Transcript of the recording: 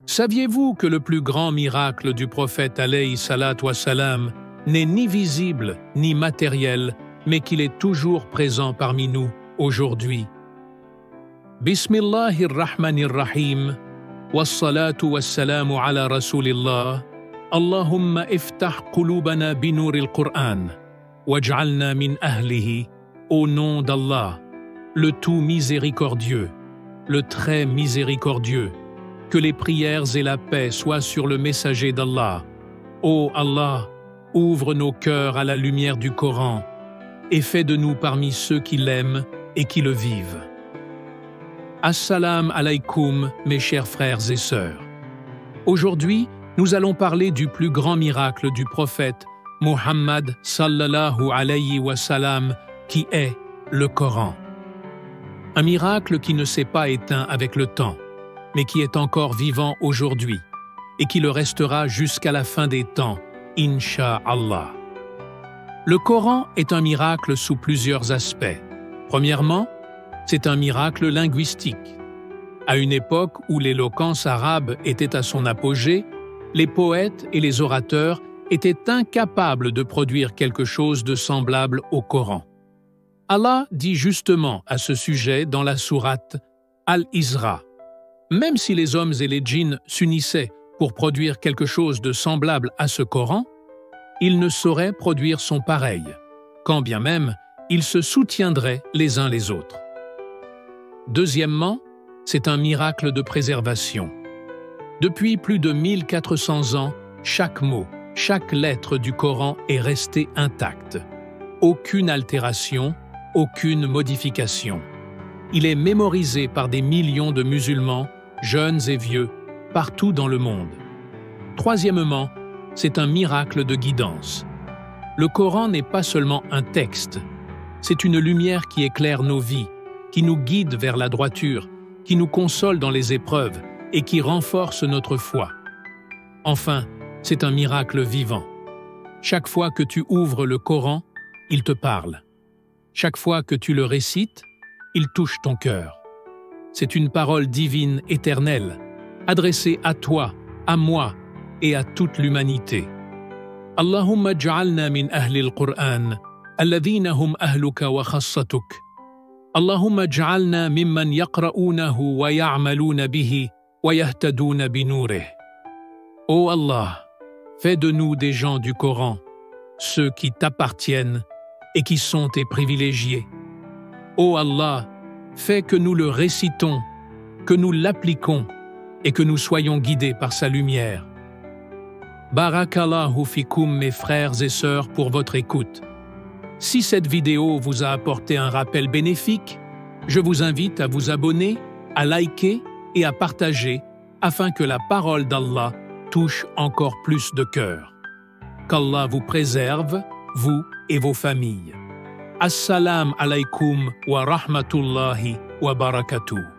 Saviez-vous que le plus grand miracle du prophète alayhi salatu wassalam n'est ni visible ni matériel, mais qu'il est toujours présent parmi nous aujourd'hui? Bismillahirrahmanirrahim. Wassalatu wassalamu ala rasulillah. Allahumma iftah qulubana binuril Qur'an. Waj'alna min ahlihi. Au nom d'Allah, le tout miséricordieux, le très miséricordieux. Que les prières et la paix soient sur le messager d'Allah. Ô Allah, ouvre nos cœurs à la lumière du Coran et fais de nous parmi ceux qui l'aiment et qui le vivent. Assalamu alaykoum, mes chers frères et sœurs. Aujourd'hui, nous allons parler du plus grand miracle du prophète Muhammad sallallahu alayhi wa sallam, qui est le Coran. Un miracle qui ne s'est pas éteint avec le temps, mais qui est encore vivant aujourd'hui et qui le restera jusqu'à la fin des temps, Inch'Allah. Le Coran est un miracle sous plusieurs aspects. Premièrement, c'est un miracle linguistique. À une époque où l'éloquence arabe était à son apogée, les poètes et les orateurs étaient incapables de produire quelque chose de semblable au Coran. Allah dit justement à ce sujet dans la sourate Al-Isra. Même si les hommes et les djinns s'unissaient pour produire quelque chose de semblable à ce Coran, ils ne sauraient produire son pareil, quand bien même ils se soutiendraient les uns les autres. Deuxièmement, c'est un miracle de préservation. Depuis plus de 1400 ans, chaque mot, chaque lettre du Coran est restée intacte. Aucune altération, aucune modification. Il est mémorisé par des millions de musulmans, jeunes et vieux, partout dans le monde. Troisièmement, c'est un miracle de guidance. Le Coran n'est pas seulement un texte, c'est une lumière qui éclaire nos vies, qui nous guide vers la droiture, qui nous console dans les épreuves et qui renforce notre foi. Enfin, c'est un miracle vivant. Chaque fois que tu ouvres le Coran, il te parle. Chaque fois que tu le récites, il touche ton cœur. C'est une parole divine éternelle, adressée à toi, à moi et à toute l'humanité. Allahumma ja'alna min ahli al-Qur'an, alladhina hum ahluka wa khassatuk. Allahumma ja'alna mimman yaqra'unahu wa ya'maluna bihi wa yahtaduna binurih. Ô Allah, fais de nous des gens du Coran, ceux qui t'appartiennent et qui sont tes privilégiés. Ô Allah, fais que nous le récitons, que nous l'appliquons et que nous soyons guidés par sa lumière. Barakallahu fikoum, mes frères et sœurs, pour votre écoute. Si cette vidéo vous a apporté un rappel bénéfique, je vous invite à vous abonner, à liker et à partager afin que la parole d'Allah touche encore plus de cœurs. Qu'Allah vous préserve, vous et vos familles. Assalamu alaykoum wa rahmatullahi wa barakatuh.